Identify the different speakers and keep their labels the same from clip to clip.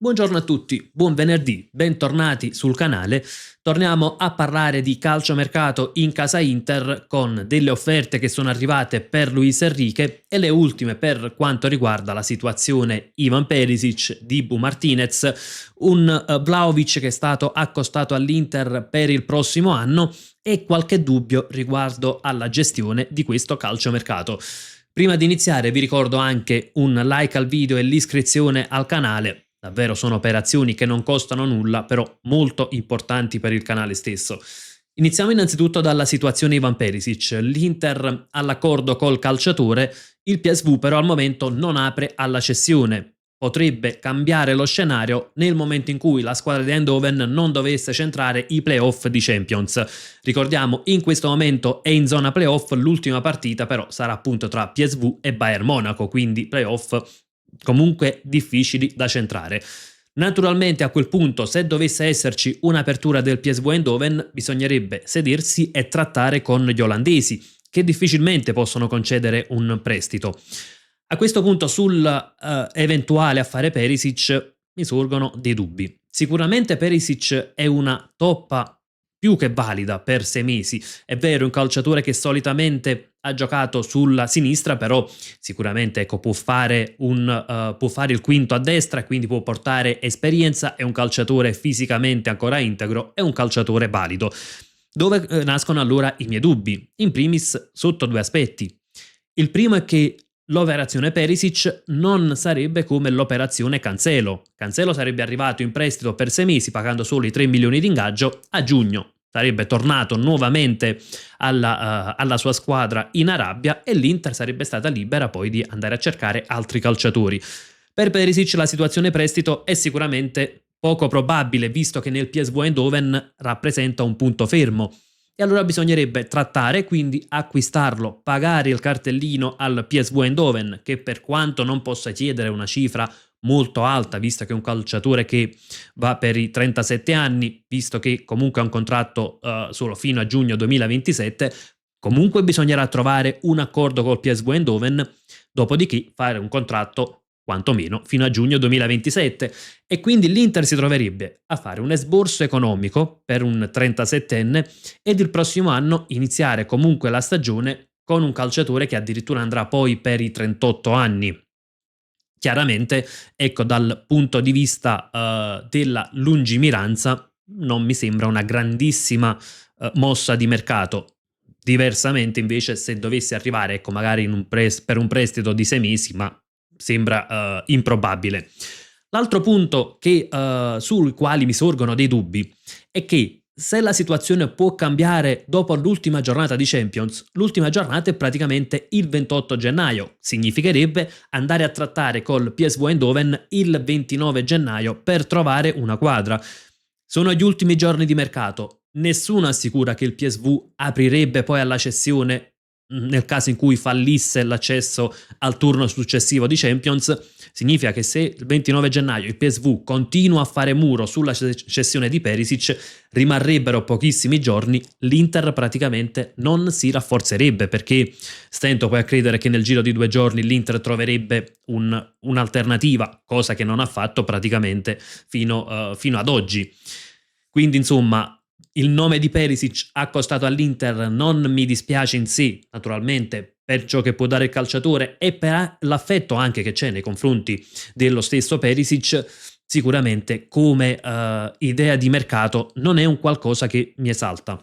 Speaker 1: Buongiorno a tutti, buon venerdì, bentornati sul canale. Torniamo a parlare di calciomercato in casa Inter con delle offerte che sono arrivate per Luis Enrique e le ultime per quanto riguarda la situazione Ivan Perisic, Dibu Martinez, un Vlahovic che è stato accostato all'Inter per il prossimo anno e qualche dubbio riguardo alla gestione di questo calciomercato. Prima di iniziare vi ricordo anche un like al video e l'iscrizione al canale. Davvero sono operazioni che non costano nulla, però molto importanti per il canale stesso. Iniziamo innanzitutto dalla situazione Ivan Perisic. L'Inter ha l'accordo col calciatore, il PSV però al momento non apre alla cessione. Potrebbe cambiare lo scenario nel momento in cui la squadra di Eindhoven non dovesse centrare i playoff di Champions. Ricordiamo, in questo momento è in zona playoff, l'ultima partita però sarà appunto tra PSV e Bayern Monaco, quindi playoff comunque difficili da centrare. Naturalmente a quel punto, se dovesse esserci un'apertura del PSV Eindhoven, bisognerebbe sedersi e trattare con gli olandesi, che difficilmente possono concedere un prestito. A questo punto sul eventuale affare Perisic mi sorgono dei dubbi. Sicuramente Perisic è una toppa più che valida per 6 mesi. È vero, è un calciatore che solitamente ha giocato sulla sinistra, però sicuramente ecco, può fare il quinto a destra e quindi può portare esperienza, è un calciatore fisicamente ancora integro, è un calciatore valido. Dove nascono allora i miei dubbi? In primis sotto due aspetti. Il primo è che l'operazione Perisic non sarebbe come l'operazione Cancelo. Cancelo sarebbe arrivato in prestito per 6 mesi pagando solo i 3 milioni di ingaggio, a giugno sarebbe tornato nuovamente alla sua squadra in Arabia e l'Inter sarebbe stata libera poi di andare a cercare altri calciatori. Per Perisic la situazione prestito è sicuramente poco probabile, visto che nel PSV Eindhoven rappresenta un punto fermo. E allora bisognerebbe trattare, quindi acquistarlo, pagare il cartellino al PSV Eindhoven, che per quanto non possa chiedere una cifra molto alta, visto che è un calciatore che va per i 37 anni, visto che comunque ha un contratto solo fino a giugno 2027, comunque bisognerà trovare un accordo col PSV Eindhoven, dopodiché fare un contratto quantomeno fino a giugno 2027, e quindi l'Inter si troverebbe a fare un esborso economico per un 37enne ed il prossimo anno iniziare comunque la stagione con un calciatore che addirittura andrà poi per i 38 anni. Chiaramente, ecco, dal punto di vista della lungimiranza non mi sembra una grandissima mossa di mercato. Diversamente invece se dovesse arrivare, ecco, magari per un prestito di 6 mesi, ma sembra improbabile. L'altro punto sui quali mi sorgono dei dubbi è che se la situazione può cambiare dopo l'ultima giornata di Champions, l'ultima giornata è praticamente il 28 gennaio. Significherebbe andare a trattare col PSV Eindhoven il 29 gennaio per trovare una quadra. Sono gli ultimi giorni di mercato. Nessuno assicura che il PSV aprirebbe poi alla cessione nel caso in cui fallisse l'accesso al turno successivo di Champions. Significa che se il 29 gennaio il PSV continua a fare muro sulla cessione di Perisic, rimarrebbero pochissimi giorni, l'Inter praticamente non si rafforzerebbe, perché stento poi a credere che nel giro di 2 giorni l'Inter troverebbe un'alternativa, cosa che non ha fatto praticamente fino ad oggi. Quindi insomma il nome di Perisic accostato all'Inter non mi dispiace in sé, naturalmente, per ciò che può dare il calciatore e per l'affetto anche che c'è nei confronti dello stesso Perisic. Sicuramente come idea di mercato non è un qualcosa che mi esalta.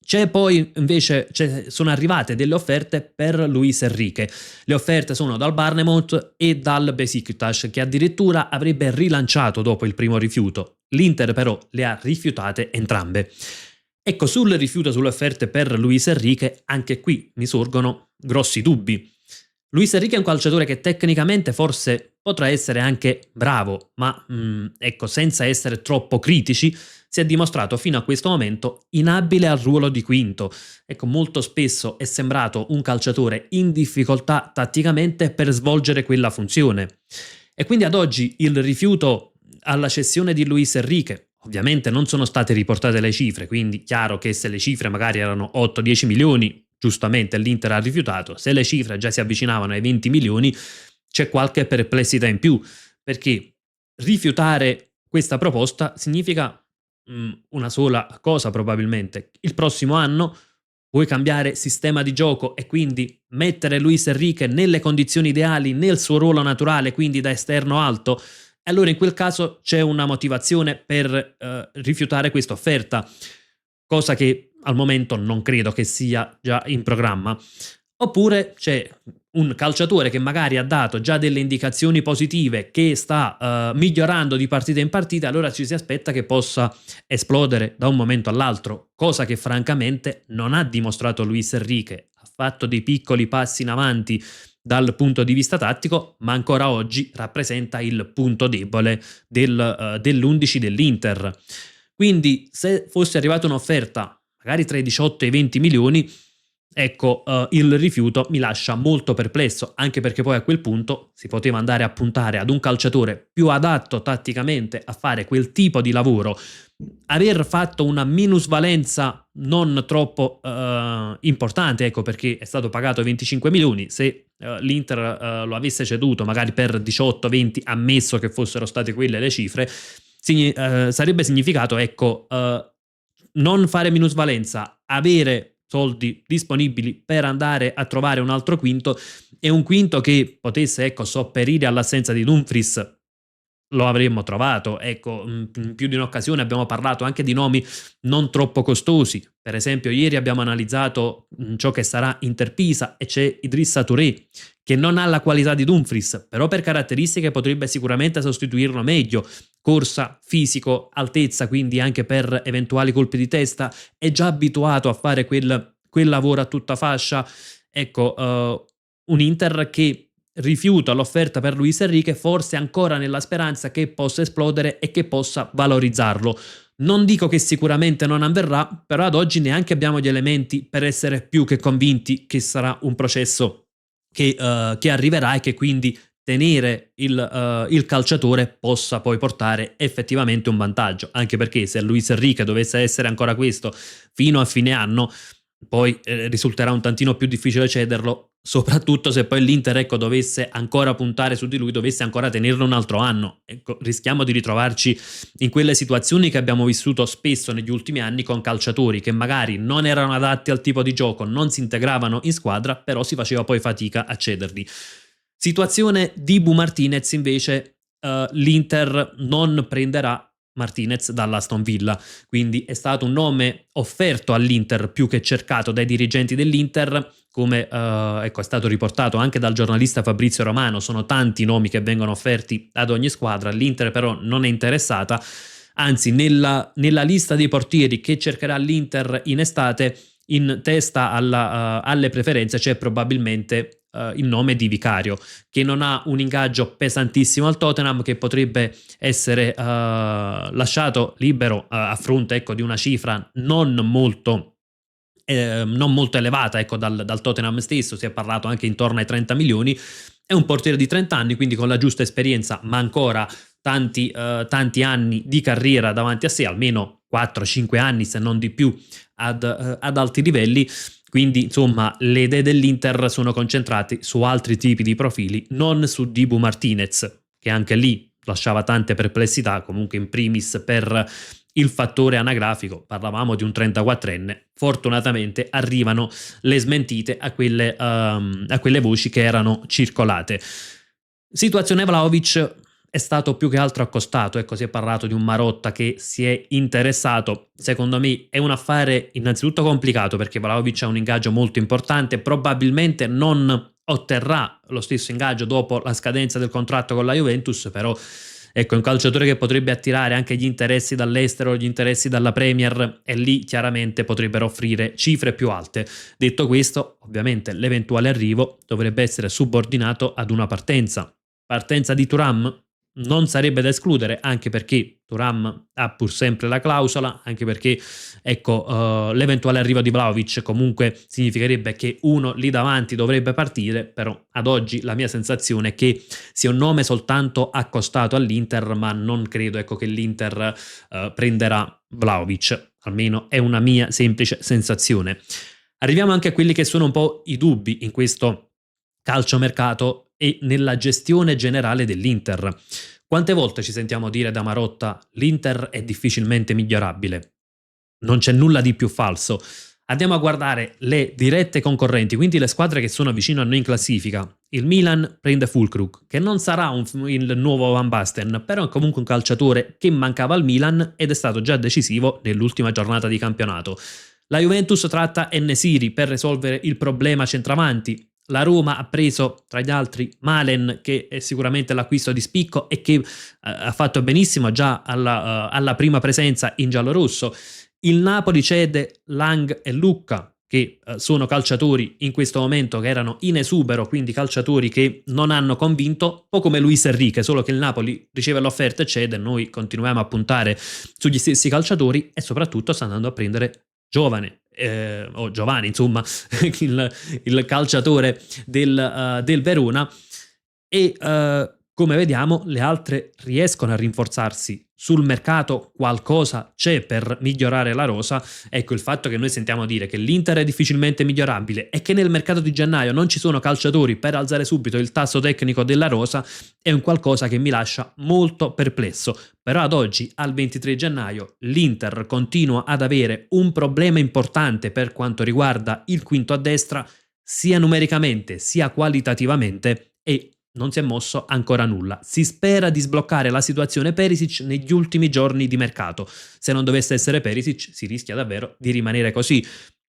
Speaker 1: C'è poi invece sono arrivate delle offerte per Luis Enrique. Le offerte sono dal Bournemouth e dal Besiktas, che addirittura avrebbe rilanciato dopo il primo rifiuto. L'Inter però le ha rifiutate entrambe. Ecco, sul rifiuto sulle offerte per Luis Enrique, anche qui mi sorgono grossi dubbi. Luis Enrique è un calciatore che tecnicamente forse potrà essere anche bravo, ma ecco, senza essere troppo critici, si è dimostrato fino a questo momento inabile al ruolo di quinto. Ecco, molto spesso è sembrato un calciatore in difficoltà tatticamente per svolgere quella funzione. E quindi ad oggi il rifiuto alla cessione di Luis Enrique, ovviamente non sono state riportate le cifre, quindi chiaro che se le cifre magari erano 8-10 milioni, giustamente l'Inter ha rifiutato. Se le cifre già si avvicinavano ai 20 milioni, c'è qualche perplessità in più, perché rifiutare questa proposta significa una sola cosa probabilmente. Il prossimo anno vuoi cambiare sistema di gioco e quindi mettere Luis Enrique nelle condizioni ideali, nel suo ruolo naturale, quindi da esterno alto? E allora in quel caso c'è una motivazione per rifiutare questa offerta, cosa che al momento non credo che sia già in programma. Oppure c'è un calciatore che magari ha dato già delle indicazioni positive, che sta migliorando di partita in partita, allora ci si aspetta che possa esplodere da un momento all'altro, cosa che francamente non ha dimostrato Luis Enrique. Ha fatto dei piccoli passi in avanti dal punto di vista tattico, ma ancora oggi rappresenta il punto debole dell'11 dell'Inter. Quindi se fosse arrivata un'offerta magari tra i 18 e i 20 milioni, ecco, il rifiuto mi lascia molto perplesso, anche perché poi a quel punto si poteva andare a puntare ad un calciatore più adatto tatticamente a fare quel tipo di lavoro. Aver fatto una minusvalenza non troppo importante, ecco, perché è stato pagato 25 milioni, se l'Inter lo avesse ceduto magari per 18-20, ammesso che fossero state quelle le cifre, sarebbe significato, ecco, non fare minusvalenza, avere soldi disponibili per andare a trovare un altro quinto, e un quinto che potesse, ecco, sopperire all'assenza di Dumfries lo avremmo trovato. Ecco, in più di un'occasione abbiamo parlato anche di nomi non troppo costosi. Per esempio, ieri abbiamo analizzato ciò che sarà Inter Pisa e c'è Idrissa Touré, che non ha la qualità di Dumfries, però per caratteristiche potrebbe sicuramente sostituirlo meglio. Corsa, fisico, altezza, quindi anche per eventuali colpi di testa, è già abituato a fare quel lavoro a tutta fascia. Ecco, un Inter che rifiuta l'offerta per Luis Enrique, forse ancora nella speranza che possa esplodere e che possa valorizzarlo. Non dico che sicuramente non avverrà, però ad oggi neanche abbiamo gli elementi per essere più che convinti che sarà un processo che arriverà e che quindi tenere il calciatore possa poi portare effettivamente un vantaggio, anche perché se Luis Enrique dovesse essere ancora questo fino a fine anno, poi risulterà un tantino più difficile cederlo, soprattutto se poi l'Inter, ecco, dovesse ancora puntare su di lui, dovesse ancora tenerlo un altro anno. Ecco, rischiamo di ritrovarci in quelle situazioni che abbiamo vissuto spesso negli ultimi anni con calciatori che magari non erano adatti al tipo di gioco, non si integravano in squadra, però si faceva poi fatica a cederli. Situazione di Bu Martinez invece, l'Inter non prenderà Martinez dall'Aston Villa, quindi è stato un nome offerto all'Inter più che cercato dai dirigenti dell'Inter, come ecco, è stato riportato anche dal giornalista Fabrizio Romano. Sono tanti nomi che vengono offerti ad ogni squadra, l'Inter però non è interessata, anzi nella lista dei portieri che cercherà l'Inter in estate, in testa alle preferenze c'è probabilmente il nome di Vicario, che non ha un ingaggio pesantissimo al Tottenham, che potrebbe essere lasciato libero a fronte, ecco, di una cifra non molto elevata, ecco, dal Tottenham stesso. Si è parlato anche intorno ai 30 milioni. È un portiere di 30 anni, quindi con la giusta esperienza, ma ancora tanti anni di carriera davanti a sé, almeno 4-5 anni se non di più ad alti livelli. Quindi insomma le idee dell'Inter sono concentrate su altri tipi di profili, non su Dibu Martinez, che anche lì lasciava tante perplessità, comunque in primis per il fattore anagrafico. Parlavamo di un 34enne, fortunatamente arrivano le smentite a quelle voci che erano circolate. Situazione Vlahovic è stato più che altro accostato, ecco, si è parlato di un Marotta che si è interessato. Secondo me è un affare innanzitutto complicato, perché Vlahovic ha un ingaggio molto importante, probabilmente non otterrà lo stesso ingaggio dopo la scadenza del contratto con la Juventus, però ecco, è un calciatore che potrebbe attirare anche gli interessi dall'estero, gli interessi dalla Premier, e lì chiaramente potrebbero offrire cifre più alte. Detto questo, ovviamente l'eventuale arrivo dovrebbe essere subordinato ad una partenza di Thuram. Non sarebbe da escludere, anche perché Thuram ha pur sempre la clausola, anche perché, ecco, l'eventuale arrivo di Vlahovic comunque significherebbe che uno lì davanti dovrebbe partire, però ad oggi la mia sensazione è che sia un nome soltanto accostato all'Inter, ma non credo, ecco, che l'Inter prenderà Vlahovic, almeno è una mia semplice sensazione. Arriviamo anche a quelli che sono un po' i dubbi in questo calciomercato e nella gestione generale dell'Inter. Quante volte ci sentiamo dire da Marotta l'Inter è difficilmente migliorabile? Non c'è nulla di più falso. Andiamo a guardare le dirette concorrenti, quindi le squadre che sono vicino a noi in classifica. Il Milan prende Fulkrug, che non sarà il nuovo Van Basten, però è comunque un calciatore che mancava al Milan ed è stato già decisivo nell'ultima giornata di campionato. La Juventus tratta En-Nesyri per risolvere il problema centravanti. La Roma ha preso, tra gli altri, Malen, che è sicuramente l'acquisto di spicco e che ha fatto benissimo già alla prima presenza in giallorosso. Il Napoli cede Lang e Lucca, che sono calciatori in questo momento che erano in esubero, quindi calciatori che non hanno convinto, un po' come Luis Enrique, solo che il Napoli riceve l'offerta e cede, noi continuiamo a puntare sugli stessi calciatori e soprattutto sta andando a prendere Giovanni, insomma, il calciatore del Verona e come vediamo le altre riescono a rinforzarsi sul mercato, qualcosa c'è per migliorare la rosa. Ecco, il fatto che noi sentiamo dire che l'Inter è difficilmente migliorabile e che nel mercato di gennaio non ci sono calciatori per alzare subito il tasso tecnico della rosa è un qualcosa che mi lascia molto perplesso. Però ad oggi, al 23 gennaio, l'Inter continua ad avere un problema importante per quanto riguarda il quinto a destra, sia numericamente sia qualitativamente, e non si è mosso ancora nulla. Si spera di sbloccare la situazione Perisic negli ultimi giorni di mercato. Se non dovesse essere Perisic, si rischia davvero di rimanere così.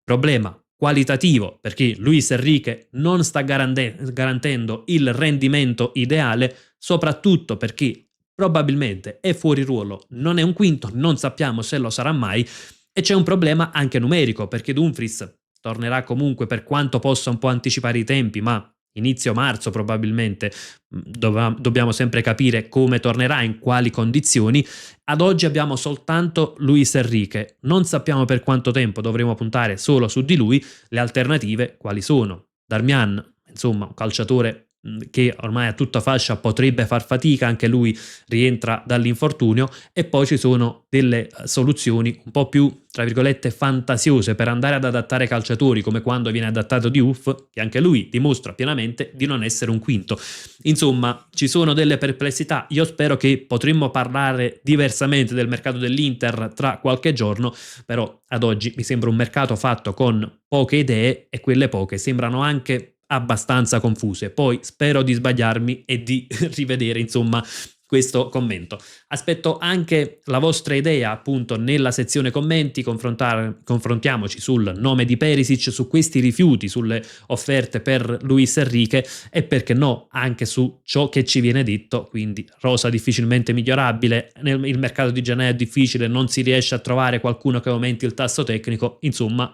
Speaker 1: Problema qualitativo, perché Luis Enrique non sta garantendo il rendimento ideale, soprattutto perché probabilmente è fuori ruolo, non è un quinto, non sappiamo se lo sarà mai, e c'è un problema anche numerico, perché Dumfries tornerà comunque, per quanto possa un po' anticipare i tempi, ma inizio marzo probabilmente. Dobbiamo sempre capire come tornerà, in quali condizioni. Ad oggi abbiamo soltanto Luis Enrique, non sappiamo per quanto tempo, dovremo puntare solo su di lui. Le alternative quali sono? Darmian, insomma, un calciatore che ormai a tutta fascia potrebbe far fatica, anche lui rientra dall'infortunio, e poi ci sono delle soluzioni un po' più, tra virgolette, fantasiose per andare ad adattare calciatori, come quando viene adattato Diouf, che anche lui dimostra pienamente di non essere un quinto. Insomma, ci sono delle perplessità. Io spero che potremmo parlare diversamente del mercato dell'Inter tra qualche giorno, però ad oggi mi sembra un mercato fatto con poche idee e quelle poche sembrano anche abbastanza confuse. Poi spero di sbagliarmi e di rivedere, insomma, questo commento. Aspetto anche la vostra idea appunto nella sezione commenti, confrontiamoci sul nome di Perisic, su questi rifiuti, sulle offerte per Luis Enrique e perché no anche su ciò che ci viene detto, quindi rosa difficilmente migliorabile, il mercato di gennaio è difficile, non si riesce a trovare qualcuno che aumenti il tasso tecnico, insomma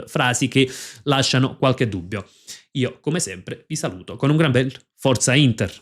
Speaker 1: frasi che lasciano qualche dubbio. Io come sempre vi saluto con un gran bel Forza Inter.